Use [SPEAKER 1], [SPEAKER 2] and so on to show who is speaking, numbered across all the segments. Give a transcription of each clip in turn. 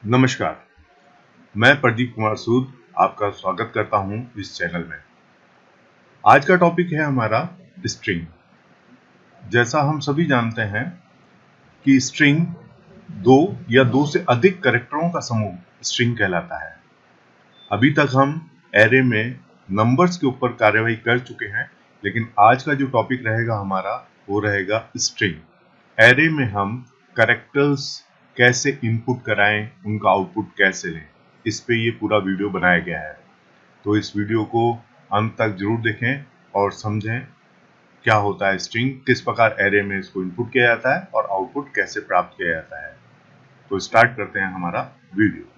[SPEAKER 1] नमस्कार, मैं प्रदीप कुमार सूद आपका स्वागत करता हूं इस चैनल में। आज का टॉपिक है हमारा स्ट्रिंग। जैसा हम सभी जानते हैं कि स्ट्रिंग दो या दो से अधिक कैरेक्टरों का समूह स्ट्रिंग कहलाता है। अभी तक हम एरे में नंबर्स के ऊपर कार्यवाही कर चुके हैं, लेकिन आज का जो टॉपिक रहेगा हमारा वो रहेगा स्ट्रिंग। एरे में हम कैरेक्टर्स कैसे इनपुट कराएं, उनका आउटपुट कैसे लें, इस पे ये पूरा वीडियो बनाया गया है। तो इस वीडियो को अंत तक जरूर देखें और समझें क्या होता है स्ट्रिंग, किस प्रकार एरे में इसको इनपुट किया जाता है और आउटपुट कैसे प्राप्त किया जाता है। तो स्टार्ट करते हैं हमारा वीडियो।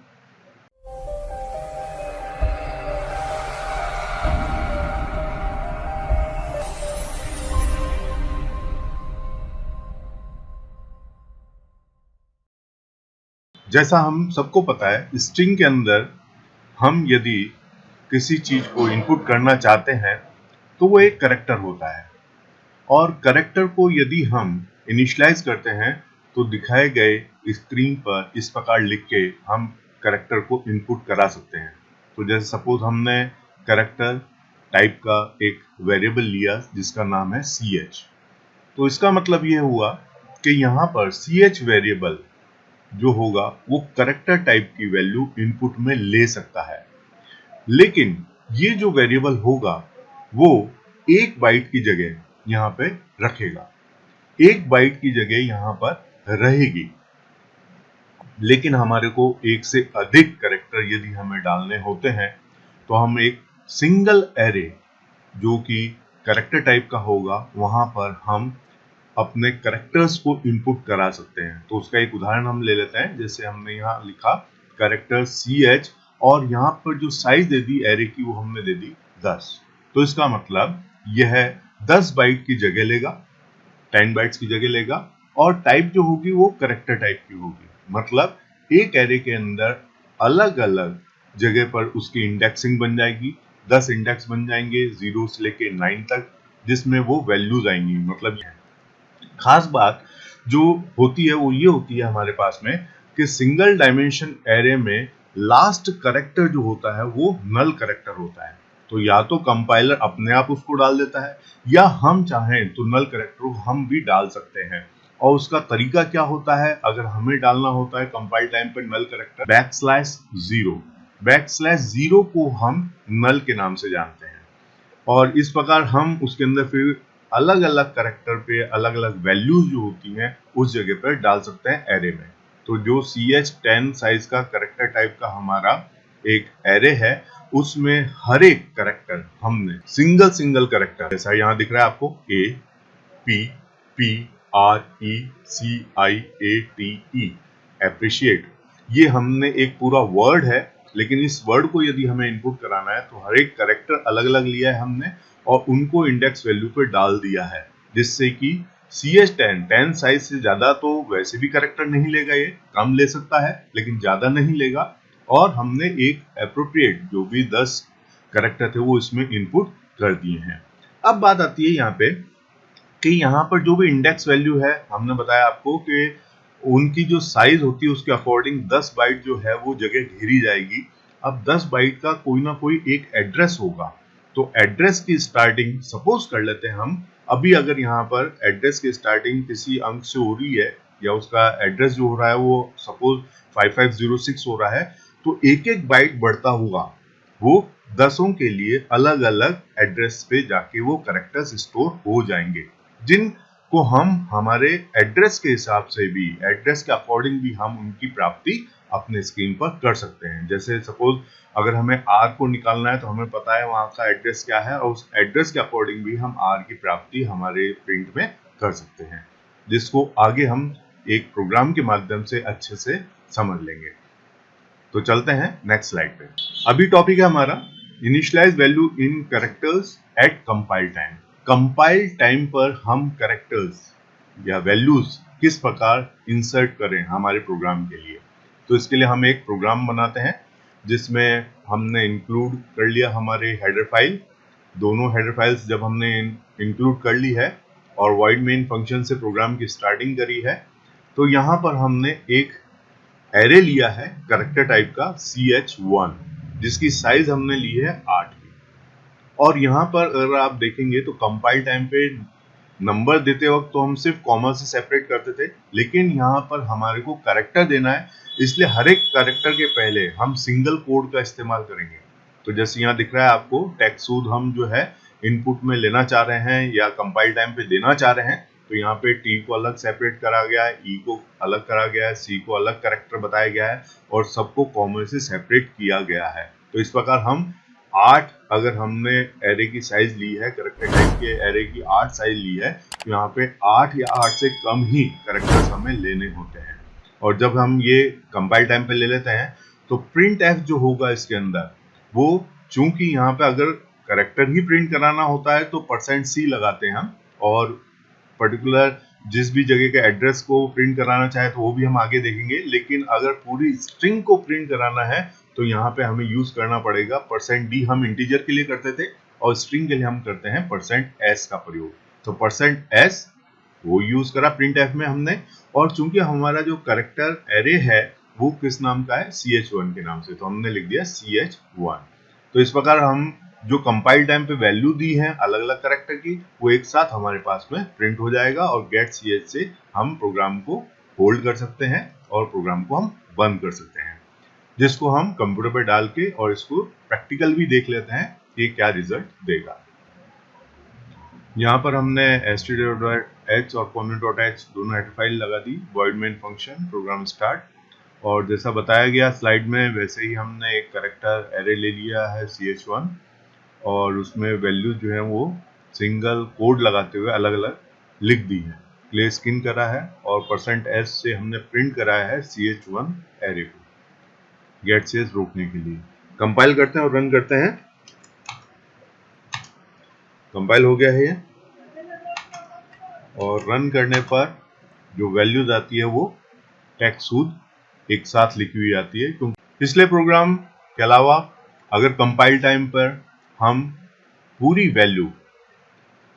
[SPEAKER 1] जैसा हम सबको पता है, स्ट्रिंग के अंदर हम यदि किसी चीज को इनपुट करना चाहते हैं तो वो एक कैरेक्टर होता है, और कैरेक्टर को यदि हम इनिशियलाइज करते हैं तो दिखाए गए स्क्रीन पर इस प्रकार लिख के हम कैरेक्टर को इनपुट करा सकते हैं। तो जैसे सपोज हमने कैरेक्टर टाइप का एक वेरिएबल लिया जिसका नाम है ch, तो इसका मतलब ये हुआ कि यहाँ पर ch वेरिएबल जो होगा वो कैरेक्टर टाइप की वैल्यू इनपुट में ले सकता है, लेकिन ये जो वेरिएबल होगा वो एक बाइट की जगह यहाँ पे रखेगा, एक बाइट की जगह यहाँ पर रहेगी। लेकिन हमारे को एक से अधिक कैरेक्टर यदि हमें डालने होते हैं तो हम एक सिंगल एरे जो कि कैरेक्टर टाइप का होगा वहां पर हम अपने कैरेक्टर्स को इनपुट करा सकते हैं। तो उसका एक उदाहरण हम ले लेते हैं। जैसे हमने यहाँ लिखा कैरेक्टर ch और यहाँ पर जो साइज दे दी एरे की वो हमने दे दी 10। तो इसका मतलब यह 10 बाइट की जगह लेगा, 10 बाइट्स की जगह लेगा, और टाइप जो होगी वो कैरेक्टर टाइप की होगी। मतलब एक एरे के अंदर अलग अलग जगह पर उसकी इंडेक्सिंग बन जाएगी, 10 इंडेक्स बन जाएंगे 0 से लेके 9 तक, जिसमें वो वैल्यूज आएंगी। मतलब खास बात जो होती है वो ये होती है हमारे पास में कि सिंगल डायमेंशन एरे में लास्ट कैरेक्टर जो होता है वो नल कैरेक्टर होता है। तो या तो कंपाइलर अपने आप उसको डाल देता है या हम चाहें तो नल कैरेक्टर को हम भी डाल सकते हैं। और उसका तरीका क्या होता है, अगर हमें डालना होता है कंपाइल टाइम पर नल कैरेक्टर बैकस्लैश 0 को हम नल के नाम से जानते हैं, और इस प्रकार हम उसके अंदर फिर अलग अलग कैरेक्टर पे अलग अलग वैल्यूज जो होती हैं उस जगह पर डाल सकते हैं एरे में। तो जो ch10 साइज का कैरेक्टर टाइप का हमारा एक एरे है उसमें हर एक कैरेक्टर हमने सिंगल कैरेक्टर, जैसा यहाँ दिख रहा है आपको A P P R E C I A T E appreciate, ये हमने एक पूरा वर्ड है, लेकिन इस वर्ड को यदि हमें इनपुट कराना है तो हर एक कैरेक्टर अलग अलग लिया है हमने और उनको इंडेक्स वैल्यू पे डाल दिया है, जिससे कि ch10 साइज से ज्यादा तो वैसे भी कैरेक्टर नहीं लेगा, ये कम ले सकता है लेकिन ज्यादा नहीं लेगा, और हमने एक एप्रोप्रिएट जो भी 10 कैरेक्टर थे वो इसमें इनपुट कर दिए हैं। अब बात आती है यहाँ पे कि यहाँ पर जो भी इंडेक्स वैल्यू है, हमने बताया आपको कि उनकी जो साइज होती है उसके अकॉर्डिंग 10 बाइट जो है वो जगह घेरी जाएगी। अब 10 बाइट का कोई ना कोई एक एड्रेस होगा, तो एड्रेस की स्टार्टिंग सपोज कर लेते हैं हम, अभी अगर यहाँ पर एड्रेस की स्टार्टिंग किसी अंक से हो रही है या उसका एड्रेस जो हो रहा है वो सपोज 5506 हो रहा है, तो एक एक बाइट बढ़ता हुआ वो दसों के लिए अलग अलग एड्रेस पे जाके वो कैरेक्टर्स स्टोर हो जाएंगे, जिनको हम हमारे एड्रेस के हिसाब से भी, एड्रेस के अकॉर्डिंग भी हम उनकी प्राप्ति अपने स्क्रीन पर कर सकते हैं। जैसे सपोज अगर हमें R को निकालना है तो हमें पता है वहां का एड्रेस क्या है और उस एड्रेस के अकॉर्डिंग भी हम R की प्राप्ति हमारे प्रिंट में कर सकते हैं, जिसको आगे हम एक प्रोग्राम के माध्यम से अच्छे से समझ लेंगे। तो चलते हैं नेक्स्ट स्लाइड पे। अभी टॉपिक है हमारा initialize value in characters at compile time. Compile time पर हम कैरेक्टर्स या वैल्यूज किस प्रकार इंसर्ट करें हमारे प्रोग्राम के लिए। तो इसके लिए हम एक प्रोग्राम बनाते हैं जिसमें हमने इंक्लूड कर लिया हमारे हेडर फाइल, दोनों हेडर फाइल्स जब हमने इंक्लूड कर ली है और void main फंक्शन से प्रोग्राम की स्टार्टिंग करी है, तो यहाँ पर हमने एक एरे लिया है करेक्टर टाइप का ch1 जिसकी साइज हमने ली है 8 की। और यहाँ पर अगर आप देखेंगे तो कंपाइल टाइम पे नंबर देते वक्त तो हम सिर्फ कॉमा से सेपरेट करते थे, लेकिन यहाँ पर हमारे को करेक्टर देना है, इसलिए हर एक करेक्टर के पहले हम सिंगल कोड का इस्तेमाल करेंगे। तो जैसे यहाँ दिख रहा है आपको टेक्सूद हम जो है इनपुट में लेना चाह रहे हैं या कंपाइल टाइम पे देना चाह रहे हैं, तो यहाँ पे टी को अलग सेपरेट करा गया है, ई को अलग करा गया है, सी को अलग करेक्टर बताया गया है और सबको कॉमा से सेपरेट किया गया है। तो इस प्रकार हम 8 अगर हमने एरे की साइज ली है, करेक्टर टाइप के एरे की 8 साइज ली है, तो यहाँ पे 8 या 8 से कम ही करेक्टर्स हमें लेने होते हैं। और जब हम ये कंपाइल टाइम पे ले लेते हैं तो प्रिंट एफ जो होगा इसके अंदर, वो चूंकि यहाँ पे अगर करेक्टर ही प्रिंट कराना होता है तो %c लगाते हैं हम, और पर्टिकुलर जिस भी जगह के एड्रेस को प्रिंट कराना चाहे तो वो भी हम आगे देखेंगे। लेकिन अगर पूरी स्ट्रिंग को प्रिंट कराना है तो यहाँ पे हमें यूज करना पड़ेगा %d हम इंटीजर के लिए करते थे और स्ट्रिंग के लिए हम करते हैं %s का प्रयोग। तो %s वो यूज करा प्रिंट एफ में हमने, और चूंकि हमारा जो करेक्टर एरे है वो किस नाम का है, ch1 के नाम से, तो हमने लिख दिया ch1। तो इस प्रकार हम जो कंपाइल टाइम पे वैल्यू दी है अलग अलग करेक्टर की, वो एक साथ हमारे पास में प्रिंट हो जाएगा और गेट ch से हम प्रोग्राम को होल्ड कर सकते हैं और प्रोग्राम को हम बंद कर सकते हैं, जिसको हम कंप्यूटर पे डाल के और इसको प्रैक्टिकल भी देख लेते हैं कि क्या रिजल्ट देगा। यहाँ पर हमने std.h और pony.h दोनों हेडर फाइल लगा दी, void main function, program start, और जैसा बताया गया स्लाइड में वैसे ही हमने एक करेक्टर एरे ले लिया है ch1 और उसमें वैल्यू जो है वो सिंगल कोड लगाते हुए अलग अलग लिख दी है, प्ले स्किन करा है और %s से हमने प्रिंट कराया है ch1 एरे को गेट ch रोकने के लिए। कंपाइल करते हैं और रन करते हैं। कंपाइल हो गया है ये, और रन करने पर जो वैल्यूज आती है वो टेक्सूद एक साथ लिखी हुई आती है, क्योंकि पिछले प्रोग्राम के अलावा अगर कंपाइल टाइम पर हम पूरी वैल्यू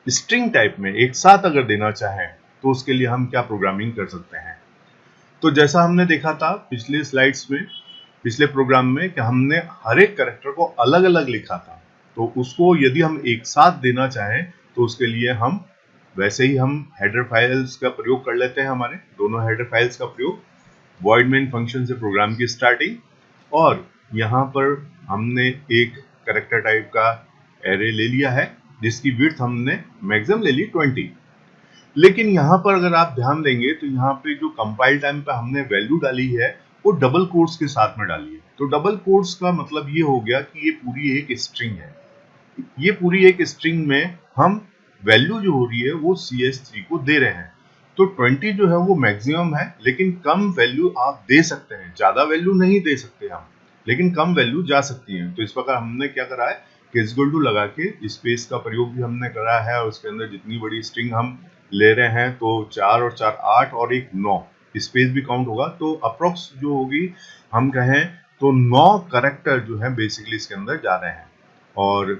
[SPEAKER 1] स्ट्रिंग टाइप में एक साथ अगर देना चाहें तो उसके लिए हम क्या प्रोग्रामिंग कर सकते हैं। तो जैसा हमने देखा था पिछले स्लाइड्स में, पिछले प्रोग्राम में, कि हमने हर एक कैरेक्टर को अलग अलग लिखा था, तो उसको यदि हम एक साथ देना चाहें तो उसके लिए हम वैसे ही हम हेडर फाइल्स का प्रयोग कर लेते हैं, हमारे दोनों हेडर फाइल्स का प्रयोग, void main फंक्शन से प्रोग्राम की स्टार्टिंग, और यहाँ पर हमने एक कैरेक्टर टाइप का एरे ले लिया है जिसकी विड्थ हमने मैक्सिमम ले ली 20। लेकिन यहाँ पर अगर आप ध्यान देंगे तो यहाँ पे जो कंपाइल टाइम पे हमने वैल्यू डाली है वो डबल कोट्स के साथ में डाली है। तो डबल कोट्स का मतलब ये हो गया कि ये पूरी एक स्ट्रिंग है, ये पूरी एक स्ट्रिंग में हम वैल्यू जो हो रही है वो ch3 को दे रहे हैं। तो 20 जो है वो मैक्सिमम है, लेकिन कम वैल्यू आप दे सकते हैं, ज्यादा वैल्यू नहीं दे सकते हम, लेकिन कम वैल्यू जा सकती है। तो इस प्रकार हमने क्या करा है कि इक्वल टू लगा के स्पेस का प्रयोग भी हमने करा है, और उसके अंदर जितनी बड़ी स्ट्रिंग हम ले रहे हैं तो 4 और 4 8 और 1 9 स्पेस भी काउंट होगा, तो अप्रोक्स जो होगी हम कहें तो 9 करेक्टर जो है बेसिकली इसके अंदर जा रहे हैं, और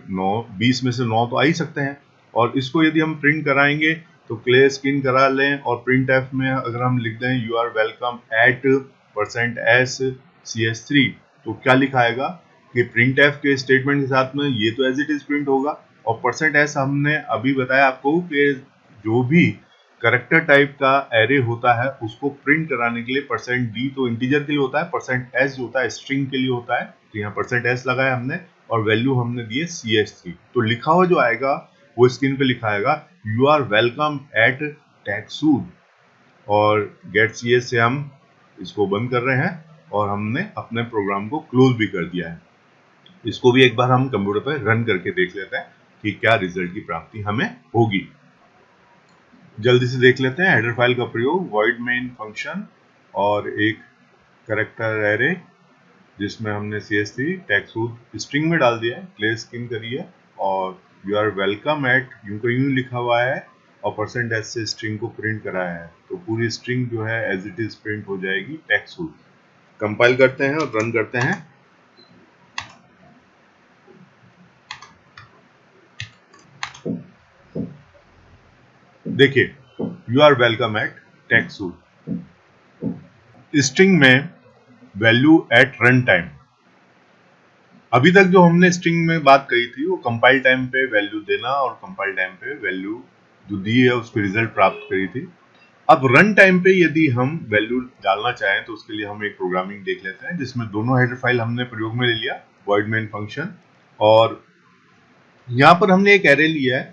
[SPEAKER 1] 20 में से 9 तो आ ही सकते हैं। और इसको यदि हम प्रिंट कराएंगे तो क्लियर स्क्रीन करा लें और प्रिंट एफ में अगर हम लिख दें you are welcome at %s ch3, तो क्या लिखा आएगा कि प्रिंट एफ के स्टेटमेंट के साथ में ये तो एज इट इज प्रिंट होगा, और %s हमने अभी बताया आपको कि जो भी करेक्टर टाइप का एरे होता है उसको प्रिंट कराने के लिए %d तो इंटीजर के लिए होता है, %s जो होता है स्ट्रिंग के लिए होता है, तो यहाँ %s लगाया हमने और वैल्यू हमने दी है ch3। तो लिखा हुआ जो आएगा वो स्क्रीन पे लिखा आएगा यू आर वेलकम एट टेक्सूद, और गेट ch से हम इसको बंद कर रहे हैं और हमने अपने प्रोग्राम को क्लोज भी कर दिया है। इसको भी एक बार हम कंप्यूटर पर रन करके देख लेते हैं कि क्या रिजल्ट की प्राप्ति हमें होगी। जल्दी से देख लेते हैं। हेडर फाइल का प्रयोग, void main फंक्शन और एक करेक्टर एरे जिसमें हमने ch3 टेक्सूद स्ट्रिंग में डाल दिया है, प्ले स्किन करी है, और यू आर वेलकम एट यूं को यूं लिखा हुआ है और %s से स्ट्रिंग को प्रिंट कराया है, तो पूरी स्ट्रिंग जो है एज इट इज प्रिंट हो जाएगी टेक्सूद। कंपाइल करते हैं और रन करते हैं। देखिए यू आर वेलकम एट टेक्सूद स्ट्रिंग में वैल्यू एट रन टाइम। अभी तक जो हमने स्ट्रिंग में बात कही थी वो कंपाइल टाइम पे वैल्यू देना और कंपाइल टाइम पे वैल्यू जो दी है उसको रिजल्ट प्राप्त करी थी। अब रन टाइम पे यदि हम वैल्यू डालना चाहें तो उसके लिए हम एक प्रोग्रामिंग देख लेते हैं जिसमें दोनों हेडर फाइल हमने प्रयोग में ले लिया, void main फंक्शन, और यहाँ पर हमने एक एरे लिया है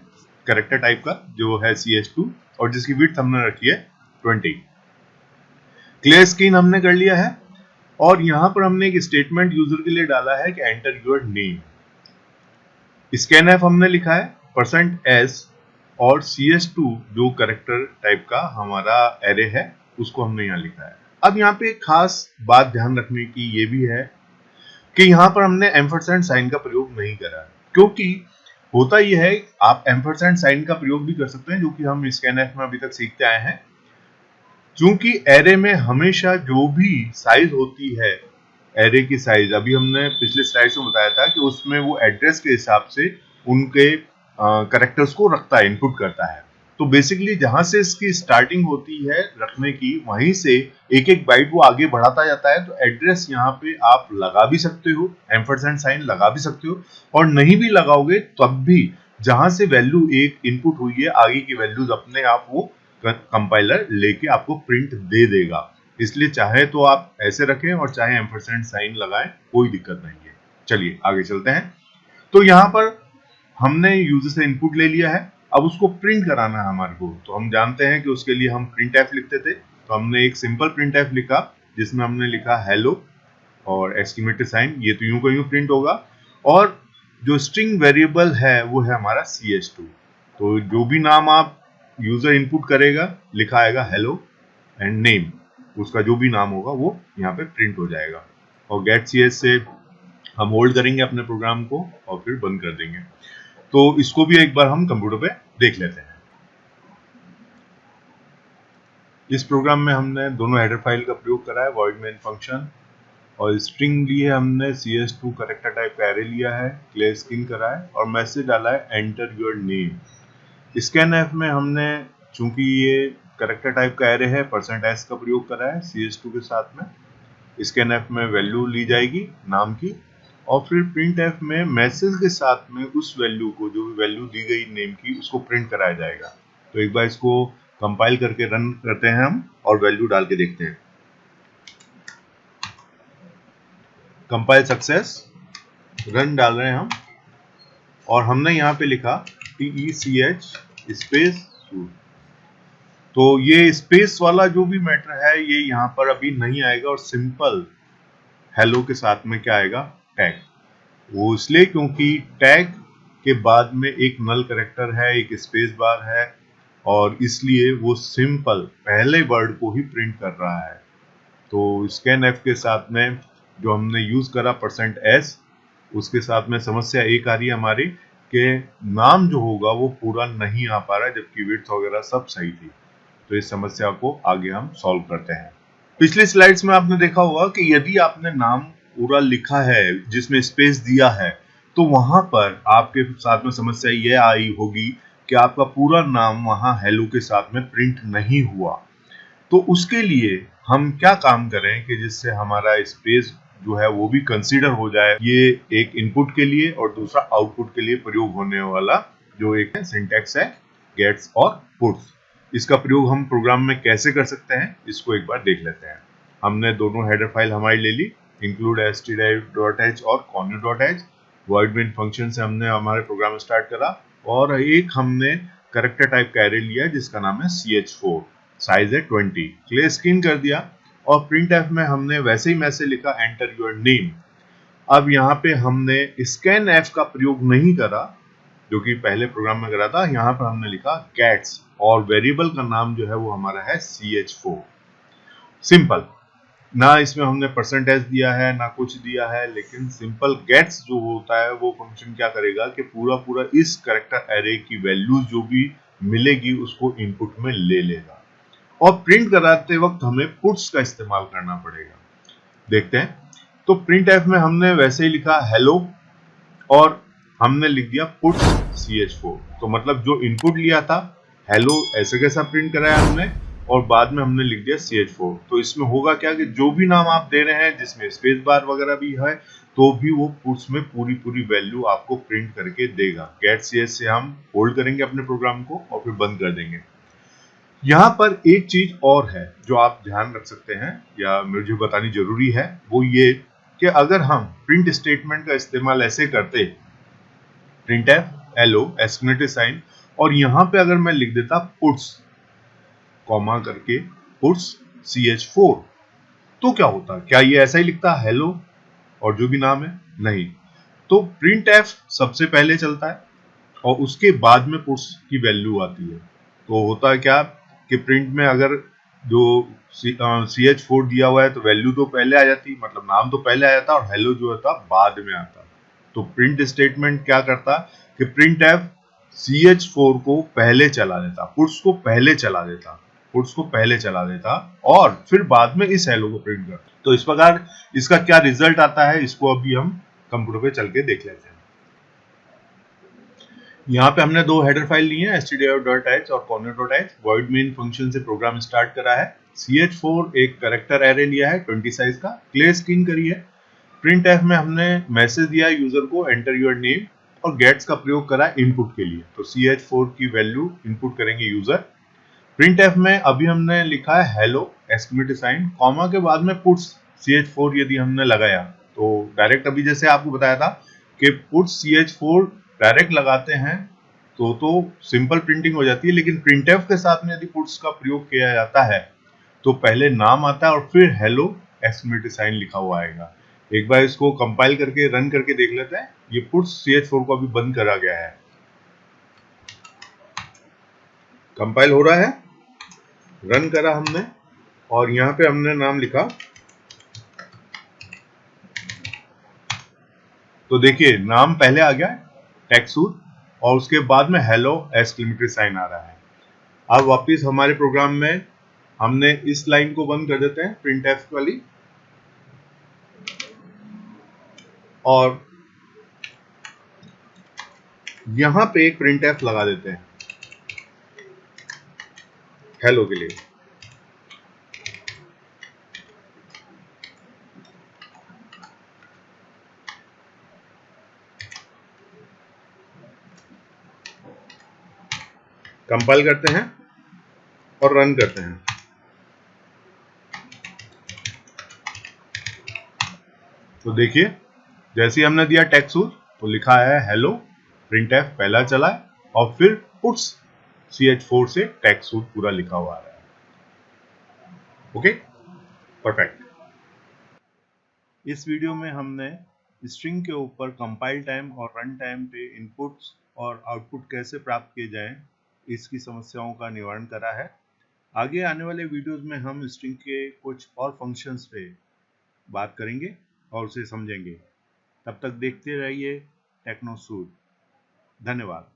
[SPEAKER 1] कैरेक्टर टाइप का जो है ch2 और जिसकी विड्थ हमने रखी है 20। क्लियर स्क्रीन हमने कर लिया है और यहाँ पर हमने एक स्टेटमेंट यूजर के लिए डाला है कि एंटर योर नेम। स्कैनफ हमने लिखा है %s और ch2 जो कैरेक्टर टाइप का हमारा एरे है उसको हमने यहाँ लिखा है। अब यहाँ पे एक खास बात ध्यान रखने की ये भी है कि यहाँ पर हमने एम्परसैंड साइन का प्रयोग नहीं करा, क्योंकि होता यह है आप एम्परसैंड साइन का प्रयोग भी कर सकते हैं जो कि हम स्कैनफ में अभी तक सीखते आए हैं। क्योंकि एरे में हमेशा जो भी साइज होती है, एरे की साइज अभी हमने पिछले स्लाइड में बताया था कि उसमें वो एड्रेस के हिसाब से उनके कैरेक्टर्स को रखता है, इनपुट करता है। तो बेसिकली जहां से इसकी स्टार्टिंग होती है रखने की, वहीं से एक एक बाइट वो आगे बढ़ाता जाता है। तो एड्रेस यहाँ पे आप लगा भी सकते हो, एम्परसैंड साइन लगा भी सकते हो, और नहीं भी लगाओगे तब भी जहां से वैल्यू एक इनपुट हुई है आगे की वैल्यूज अपने आप वो कंपाइलर लेके आपको प्रिंट दे देगा। इसलिए चाहे तो आप ऐसे रखें और चाहे एम्परसैंड साइन लगाएं, कोई दिक्कत नहीं है। चलिए आगे चलते हैं। तो यहाँ पर हमने यूजर से इनपुट ले लिया है, अब उसको प्रिंट कराना है हमारे को। तो हम जानते हैं कि उसके लिए हम printf लिखते थे, तो हमने एक सिंपल printf लिखा जिसमें हमने लिखा हेलो और एक्सक्लेमेटरी साइन। ये तो यूं का यूं प्रिंट होगा, और जो स्ट्रिंग वेरिएबल है वो है हमारा ch2। तो जो भी नाम आप यूजर इनपुट करेगा लिखा आएगा हेलो एंड नेम, उसका जो भी नाम होगा वो यहाँ पे प्रिंट हो जाएगा। और गेट cs से हम होल्ड करेंगे अपने प्रोग्राम को और फिर बंद कर देंगे। तो इसको भी एक बार हम कंप्यूटर पे देख लेते हैं। इस प्रोग्राम में हमने दोनों हेडर फाइल का प्रयोग करा है, void main फंक्शन, और स्ट्रिंग ली है हमने ch2 कैरेक्टर टाइप का एरे लिया है, क्लियर स्क्रीन करा है और मैसेज डाला है एंटर योर नेम। स्कैनफ में हमने चूंकि ये कैरेक्टर टाइप का एरे है %s का प्रयोग करा है ch2 के साथ में। स्कैनफ में वैल्यू ली जाएगी नाम की, और फिर printf में मैसेज के साथ में उस वैल्यू को, जो भी वैल्यू दी गई नेम की, उसको प्रिंट कराया जाएगा। तो एक बार इसको कंपाइल करके रन करते हैं हम और वैल्यू डाल के देखते हैं। कंपाइल सक्सेस, रन डाल रहे हैं हम, और हमने यहाँ पे लिखा TECH स्पेस। तो ये स्पेस वाला जो भी मैटर है ये यहाँ पर अभी नहीं आएगा, और सिंपल हेलो के साथ में क्या आएगा, टैग। वो इसलिए क्योंकि टैग के बाद में एक नल कैरेक्टर है, एक स्पेस बार है, और इसलिए वो सिंपल पहले वर्ड को ही प्रिंट कर रहा है। तो स्कैनफ के साथ में जो हमने यूज करा %s, उसके साथ में समस्या एक आ रही है हमारी कि नाम जो होगा वो पूरा नहीं आ पा रहा है, जबकि विड्थ वगैरह सब सही थी। तो इस समस्या को आगे हम सॉल्व करते हैं। पिछली स्लाइड्स में आपने देखा होगा कि यदि आपने नाम पूरा लिखा है जिसमें स्पेस दिया है, तो वहां पर आपके साथ में समस्या यह आई होगी कि आपका पूरा नाम वहां हेलो के साथ में प्रिंट नहीं हुआ। तो उसके लिए हम क्या काम करें कि जिससे हमारा स्पेस जो है वो भी कंसीडर हो जाए। ये एक इनपुट के लिए और दूसरा आउटपुट के लिए प्रयोग होने वाला जो एक सिंटैक्स है, गेट्स और पुट्स। इसका प्रयोग हम प्रोग्राम में कैसे कर सकते हैं इसको एक बार देख लेते हैं। हमने दोनों हेडर फाइल हमारी ले ली, इंक्लूड stdio.h और connu.h। void main फंक्शन से हमने हमारे प्रोग्राम स्टार्ट करा, और एक हमने कैरेक्टर टाइप का एरे लिया जिसका नाम है ch4, साइज है 20, क्लियर स्क्रीन कर दिया। और printf में हमने वैसे ही मैसेज लिखा एंटर योर नेम। अब यहाँ पे हमने scanf का प्रयोग नहीं करा जो कि पहले प्रोग्राम में करा था, यहाँ पर हमने लिखा गेट्स, और वेरिएबल का नाम जो है वो हमारा है ch4। सिंपल, ना इसमें हमने %s दिया है ना कुछ दिया है, लेकिन सिंपल गेट्स जो होता है वो फंक्शन क्या करेगा कि पूरा पूरा इस कैरेक्टर एरे की वैल्यूज जो भी मिलेगी उसको इनपुट में ले लेगा, और प्रिंट कराते वक्त हमें पुट्स का इस्तेमाल करना पड़ेगा। देखते हैं। तो printf में हमने वैसे ही लिखा हेलो और हमने लिख दिया puts ch4। तो मतलब जो इनपुट लिया था हेलो ऐसे कैसा प्रिंट कराया हमने, और बाद में हमने लिख दिया CH4। तो इसमें होगा क्या कि जो भी नाम आप दे रहे हैं जिसमें स्पेस बार वगैरह भी है तो भी वो पुट्स में पूरी पूरी वैल्यू आपको प्रिंट करके देगा। गेट CS से हम होल्ड करेंगे अपने प्रोग्राम को और फिर बंद कर देंगे। यहाँ पर एक चीज और है जो आप ध्यान रख सकते हैं या मुझे बतानी जरूरी है, वो ये कि अगर हम प्रिंट स्टेटमेंट का इस्तेमाल ऐसे करते, printf hello exclamatory साइन, और यहाँ पे अगर मैं लिख देता puts कॉमा करके puts CH4, तो क्या होता? क्या ये ऐसा ही लिखता हेलो और जो भी नाम है? नहीं। तो printf सबसे पहले चलता है और उसके बाद में puts की वैल्यू आती है। तो होता है क्या कि प्रिंट में अगर जो CH4 दिया हुआ है तो वैल्यू तो पहले आ जाती, मतलब नाम तो पहले आ जाता और हेलो जो था बाद में आता। तो प्रिंट स्टेटमेंट क्या करता कि printf CH4 को पहले चला देता, पुट्स को पहले चला देता, पुट्स को पहले चला देता और फिर बाद में इस हेलो को प्रिंट करता। तो इस प्रकार इसका क्या रिजल्ट आता है इसको अभी हम कंप्यूटर पे चल के देख लेते हैं। यहाँ पे हमने दो हेडर फाइल ली है, stdio.h और corner.h। void main फंक्शन से प्रोग्राम स्टार्ट करा है। CH4 एक कैरेक्टर एरे लिया है 20 साइज का, क्लियर स्क्रीन करी है। printf में हमने मैसेज दिया यूजर को एंटर योर नेम और गेट्स का प्रयोग करा इनपुट के लिए। तो CH4 की वैल्यू इनपुट करेंगे यूजर। printf में अभी हमने लिखा है हेलो एक्सक्लेमेटरी साइन, कॉमा के बाद में पुट्स CH4 यदि हमने लगाया तो डायरेक्ट अभी जैसे आपको बताया था कि पुट्स CH4 डायरेक्ट लगाते हैं तो सिंपल प्रिंटिंग हो जाती है, लेकिन printf के साथ में यदि पुट्स का प्रयोग किया जाता है तो पहले नाम आता है और फिर हेलो एक्सक्लेमेटरी साइन लिखा हुआ आएगा। एक बार इसको कंपाइल करके रन करके देख लेते हैं। ये पुट्स CH4 को अभी बंद करा गया है, कंपाइल हो रहा है, रन करा हमने और यहाँ पे हमने नाम लिखा। तो देखिए नाम पहले आ गया टेक्सूट और उसके बाद में हेलो एक्सक्लेमेटरी साइन आ रहा है। अब वापिस हमारे प्रोग्राम में हमने इस लाइन को बंद कर देते हैं printf वाली और यहां पे एक printf लगा देते हैं हेलो के लिए। कंपाइल करते हैं और रन करते हैं। तो देखिए जैसे ही हमने दिया टेक्सूट तो लिखा है हेलो, printf पहला चला है और फिर पुट्स CH4 से टेक्सूट पूरा लिखा हुआ है। Okay, perfect. इस वीडियो में हमने स्ट्रिंग के ऊपर कंपाइल टाइम और रन टाइम पे इनपुट्स और आउटपुट कैसे प्राप्त किए जाएं इसकी समस्याओं का निवारण करा है। आगे आने वाले वीडियोस में हम स्ट्रिंग के कुछ और फंक्शंस पे बात करेंगे और उसे समझेंगे। तब तक देखते रहिए टेक्नो सूट। धन्यवाद।